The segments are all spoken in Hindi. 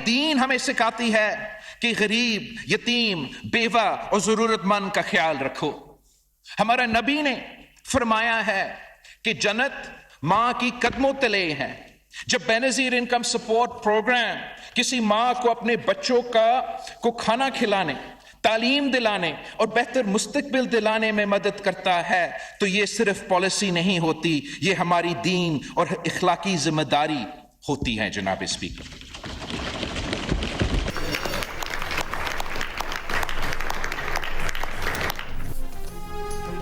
दीन हमें सिखाती है कि गरीब, यतीम, बेवा और जरूरतमंद का ख्याल रखो। हमारा नबी ने फरमाया है कि जन्नत मां की कदमों तले है। जब बेनजीर इनकम सपोर्ट प्रोग्राम किसी मां को अपने बच्चों को खाना खिलाने, तालीम दिलाने और बेहतर मुस्तकबिल दिलाने में मदद करता है तो ये सिर्फ पॉलिसी नहीं होती, ये हमारी दीन और इखलाकी जिम्मेदारी होती है। जनाब स्पीकर,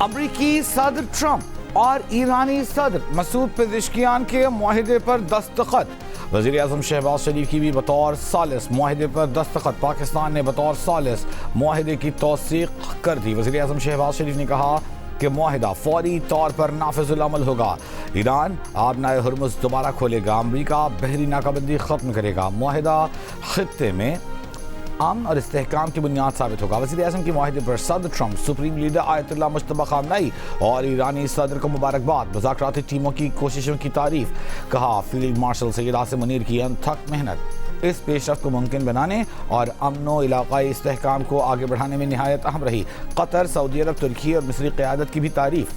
अमरीकी सदर ट्रंप और ईरानी सदर मसूद पेज़ेश्कियान के मुआहदे पर दस्तखत। वज़ीर आज़म शहबाज शरीफ की भी बतौर सालिस मुआहदे पर दस्तखत। पाकिस्तान ने बतौर सालिस मुआहदे की तौसीक कर दी। वज़ीर आज़म शहबाज शरीफ ने कहा कि मुआहदा फौरी तौर पर नाफिजुल अमल होगा। ईरान आबनाए हुर्मुज़ दोबारा खोलेगा। अमरीका बहरी नाकाबंदी खत्म करेगा। मुआहदा खित्ते में अमन और इस्तेहकाम की बुनियाद साबित होगा। वज़ीर आज़म के मुआहदे पर सदर ट्रंप, सुप्रीम लीडर आयतुल्लाह मुज्तबा ख़ामनई और ईरानी सदर को मुबारकबाद। मुज़ाकराती टीमों की कोशिशों की तारीफ। कहा फील्ड मार्शल सैयद आसिम मुनीर की अनथक मेहनत इस पेशरफ्त को मुमकिन बनाने और अमन व इलाक़ाई इस्तेहकाम को आगे बढ़ाने में निहायत अहम रही। कतर, सऊदी अरब, तुर्की और मिस्री क़यादत की भी तारीफ।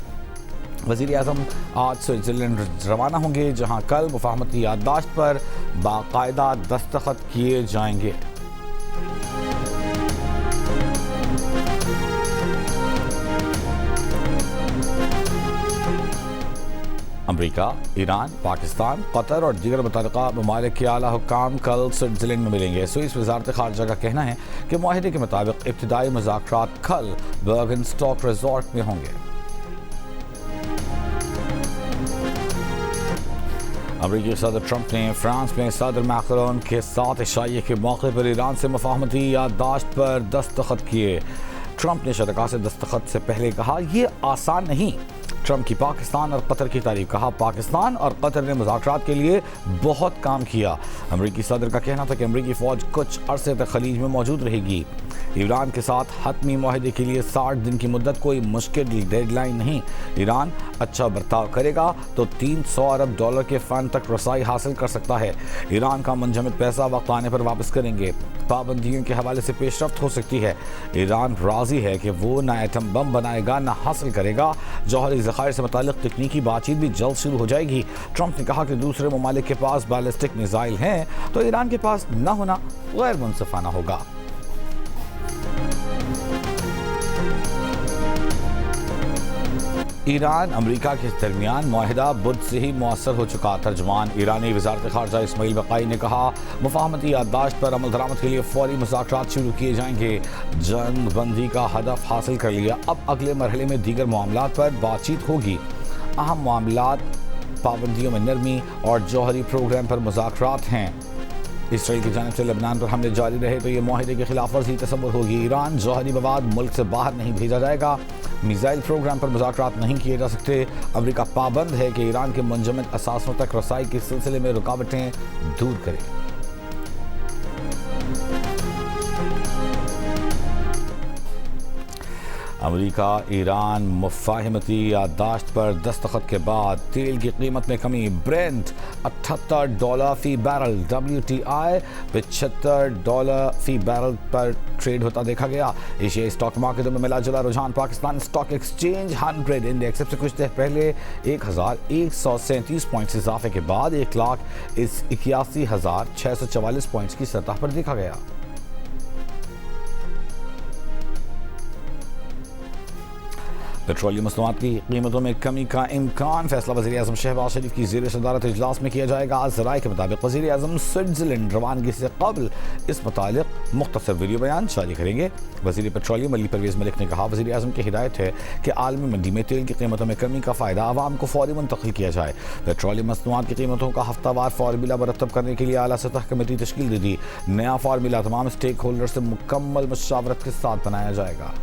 वज़ीर आज़म आज स्विट्ज़रलैंड रवाना होंगे, जहाँ कल मुफ़ाहमती याददाश्त पर बाकायदा दस्तखत किए जाएंगे। अमरीका, ईरान, पाकिस्तान, कतर और दीगर मुतल्लिक़ा ममालिक के आला हुक्काम कल स्विट्ज़रलैंड में मिलेंगे। स्विस वज़ारत ख़ारजा का कहना है कि मुआहदे के मुताबिक इब्तिदाई मुज़ाकरात कल बर्गनस्टॉक रिजॉर्ट में होंगे। अमरीकी सदर ट्रंप ने फ्रांस में सदर मैक्रोन के साथ इशाइये के मौके पर ईरान से मुफ़ाहमती याददाश्त पर दस्तखत किए। ट्रंप ने शरका से दस्तखत से पहले कहा, यह आसान नहीं। ट्रंप की पाकिस्तान और कतर की तारीफ। कहा पाकिस्तान और कतर ने मुज़ाकरात के लिए बहुत काम किया। अमरीकी सदर का कहना था कि अमरीकी फ़ौज कुछ अरसे तक खलीज में मौजूद रहेगी। ईरान के साथ हतमी मुआहदे के लिए 60 दिन की मुद्दत कोई मुश्किल डेडलाइन नहीं। ईरान अच्छा बर्ताव करेगा तो $300 अरब के फ़ंड तक रसाई हासिल कर सकता है। ईरान का मुंजमद पैसा वक्त आने पर वापस करेंगे। पाबंदियों के हवाले से पेशरफ्त हो सकती है। ईरान राजी है कि वो न एटम बम बनाएगा न हासिल करेगा। जौहरी ज़खायर से मुताल्लिक़ तकनीकी बातचीत भी जल्द शुरू हो जाएगी। ट्रंप ने कहा कि दूसरे ममालिक के पास बैलिस्टिक मिसाइल हैं तो ईरान के पास न होना गैर मुनसिफाना होगा। ईरान अमरीका के दरमियान मुआहदा बुध से ही मुअस्सर हो चुका। तर्जुमान ईरानी वज़ारत ख़ारजा इस्माइल बक़ाई ने कहा मुफ़ाहमती याददाश्त पर अमल दरामद के लिए फ़ौरी मुज़ाकरात शुरू किए जाएंगे। जंग बंदी का हदफ हासिल कर लिया। अब अगले मरहले में दीगर मामलात पर बातचीत होगी। अहम मामलात पाबंदियों में नरमी और जौहरी प्रोग्राम पर मुज़ाकरात हैं। इसराइल की जानिब से लेबनान पर हमले जारी रहे तो ये मुआहदे की खिलाफ वर्जी तसव्वुर होगी। ईरान जौहरी मवाद मुल्क से बाहर नहीं भेजा जाएगा। मिसाइल प्रोग्राम पर मुज़ाकरात नहीं किए जा सकते। अमरीका पाबंद है कि ईरान के मुंजमद असासों तक रसाई के सिलसिले में रुकावटें दूर करे। अमरीका ईरान मुफ़ाहमती याददाश्त पर दस्तखत के बाद तेल की कीमत में कमी। ब्रेंट $78 फ़ी बैरल, WTI $75 फ़ी बैरल पर ट्रेड होता देखा गया। एशियाई स्टॉक मार्केटों में मिला जुला रुझान। पाकिस्तान स्टॉक एक्सचेंज 100 इंडेक्स सबसे कुछ देर पहले 1137 पॉइंट्स इजाफे के बाद 1,81,644 पॉइंट्स की सतह पर देखा गया। पेट्रोलियम मसनूआत की कीमतों में कमी का इम्कान। फैसला वज़ीर आज़म शहबाज शरीफ की ज़ेर सदारत इजलास में किया जाएगा। ज़राए के मुताबिक वज़ीर आज़म स्विट्ज़रलैंड रवानगी से कबल इस मुतालिक मुख्तसर वीडियो बयान जारी करेंगे। वज़ीर पेट्रोलियम अली परवेज़ मलिक ने कहा वज़ीर आज़म की हिदायत है कि आलमी मंडी में तेल की कीमतों में कमी का फ़ायदा आवाम को फौरी मुंतकिल किया जाए। पेट्रोलियम मसनूआत की कीमतों का हफ्तावार फार्मूला मुरतब करने के लिए आला सतह कमेटी तश्कील दे दी। नया फार्मूला तमाम स्टेक होल्डर से मुकम्मल मशावरत के साथ बनाया जाएगा।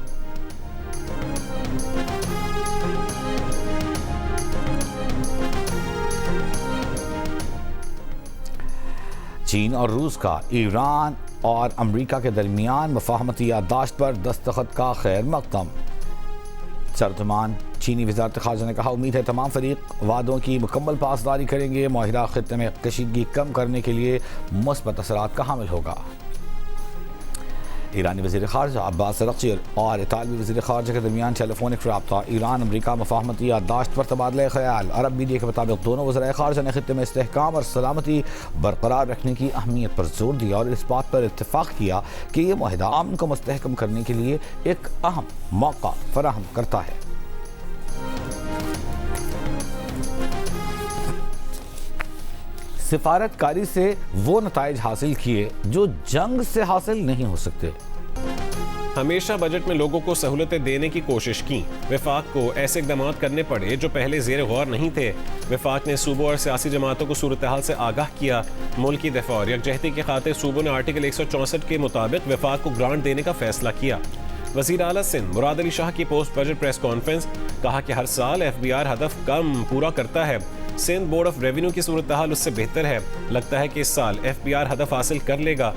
चीन और रूस का ईरान और अमरीका के दरमियान मुफ़ाहमती याददाश्त पर दस्तखत का खैर मकदम। तर्जुमान चीनी वज़ारत ख़ारजा ने कहा, उम्मीद है तमाम फरीक वादों की मुकम्मल पासदारी करेंगे। मुआहिदा ख़ित्ते में कशीदगी कम करने के लिए मुस्बत असरात का हामिल होगा। ईरानी वज़ीर ख़ारजा अब्बास अरग़ची और इतालवी वज़ीर ख़ारजा के दरमियान टेलीफोनिक रब्ता ईरान अमरीका मफ़ाहमती याददाश्त पर तबादला ख़याल। अरब मीडिया के मुताबिक दोनों वज़राए ख़ारजा ने ख़ित्ते में इस्तेहकाम और सलामती बरकरार रखने की अहमियत पर जोर दिया और इस बात पर इत्तेफ़ाक़ किया कि यह मुआहिदा अमन को मुस्तहकम करने के लिए एक अहम मौका फ़राहम करता है। सिफारतकारी से वो नताइज हासिल किए जो जंग से हासिल नहीं हो सकते। हमेशा बजट में लोगों को सहूलतें देने की कोशिश की। वफाक को ऐसे इक़दाम करने पड़े जो पहले ज़ेर गौर नहीं थे। वफाक ने सूबों और सियासी जमातों को सूरत हाल से आगाह किया। मुल्क की दफ़ा और यकजहती की खातिर सूबों ने आर्टिकल 164 के मुताबिक वफाक को ग्रांट देने का फैसला किया। वज़ीर आला सिंध मुराद अली शाह की पोस्ट बजट प्रेस कॉन्फ्रेंस, कहा कि हर साल FBR हदफ कम पूरा करता है। सिंध बोर्ड ऑफ रेवेन्यू की सूरत हाल उससे बेहतर है। लगता है कि इस साल FBR हदफ हासिल कर लेगा।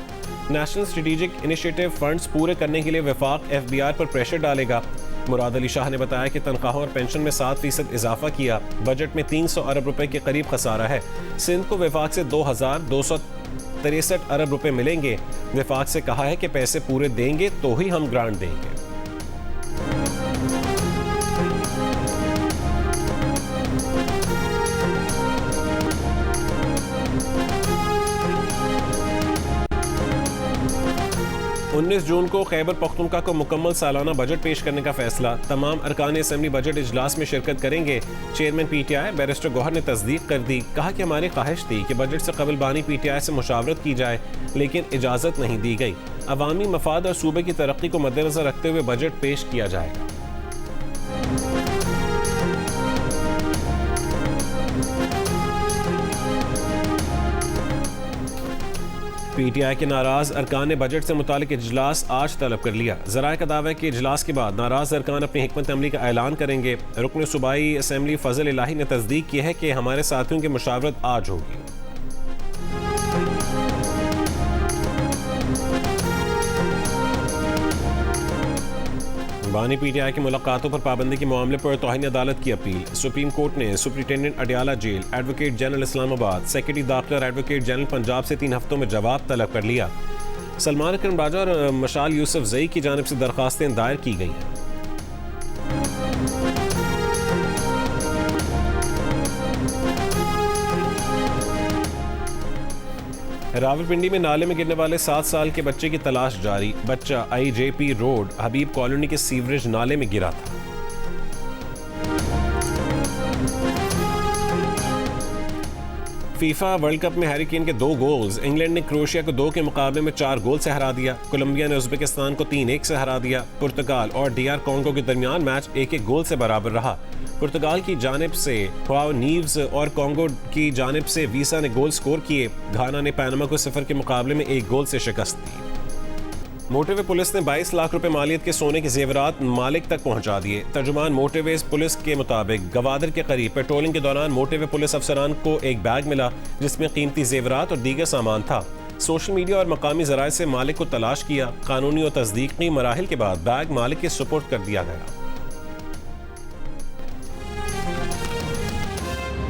नेशनल स्ट्रेटेजिक इनिशिएटिव फंड्स पूरे करने के लिए वफाक FBR पर प्रेशर डालेगा। मुराद अली शाह ने बताया कि तनख्वाहों और पेंशन में 7% इजाफा किया। बजट में 300 अरब रुपए के करीब खसारा है। सिंध को वफाक से 2263 अरब रुपए मिलेंगे। वफाक से कहा है कि पैसे पूरे देंगे तो ही हम ग्रांट देंगे। उन्नीस जून को खैबर पख्तूनख्वा को मुकम्मल सालाना बजट पेश करने का फैसला। तमाम अरकान असम्बली बजट इजलास में शिरकत करेंगे। चेयरमैन PTI बैरिस्टर गौहर ने तस्दीक कर दी। कहा कि हमारी ख्वाहिश थी कि बजट से कबल बानी PTI से मुशावरत की जाए, लेकिन इजाज़त नहीं दी गई। अवामी मफाद और सूबे की तरक्की को मद्देनजर रखते हुए बजट पेश किया जाएगा। PTI के नाराज अरकान ने बजट से मुतालिक इजलास आज तलब कर लिया। ज़राए का दावा है कि इजलास के बाद नाराज अरकान अपनी हिकमत अमली का ऐलान करेंगे। रुकन सूबाई असम्बली फजल इलाही ने तस्दीक की है कि हमारे साथियों की मुशावरत आज होगी। बानी PTI की मुलाकातों पर पाबंदी के मामले पर तौहीन अदालत की अपील। सुप्रीम कोर्ट ने superintendent Adiala jail, advocate general Islamabad, secretary दाखिला और एडवोकेट जनरल पंजाब से 3 हफ्तों में जवाब तलब कर लिया। सलमान अकरम राजा और मशाल यूसुफ जई की जानिब से दरखास्तें दायर की गई हैं। रावलपिंडी में नाले में गिरने वाले 7 साल के बच्चे की तलाश जारी। बच्चा IJP रोड हबीब कॉलोनी के सीवरेज नाले में गिरा था। फीफा वर्ल्ड कप में हैरी केन के 2 गोल्स। इंग्लैंड ने क्रोएशिया को 2 के मुकाबले में 4 गोल से हरा दिया। कोलंबिया ने उज़्बेकिस्तान को 3-1 से हरा दिया। पुर्तगाल और DR कॉन्गो के दरमियान मैच 1-1 गोल से बराबर रहा। पुर्तगाल की जानिब से हुआओ नीव्स और कॉन्गो की जानिब से वीसा ने गोल स्कोर किए। घाना ने पैनामा को 0 के मुकाबले में 1 गोल से शिकस्त दी। मोटरवे पुलिस ने 22 लाख रुपए मालियत के सोने के जेवरात मालिक तक पहुंचा दिए। तर्जुमान मोटरवे पुलिस के मुताबिक गवादर के करीब पेट्रोलिंग के दौरान मोटरवे पुलिस अफसरान को एक बैग मिला जिसमें कीमती जेवरात और दीगर सामान था। सोशल मीडिया और मकामी जराए से मालिक को तलाश किया। कानूनी और तस्दीकी मराहिल के बाद बैग मालिक के सुपुर्द कर दिया गया।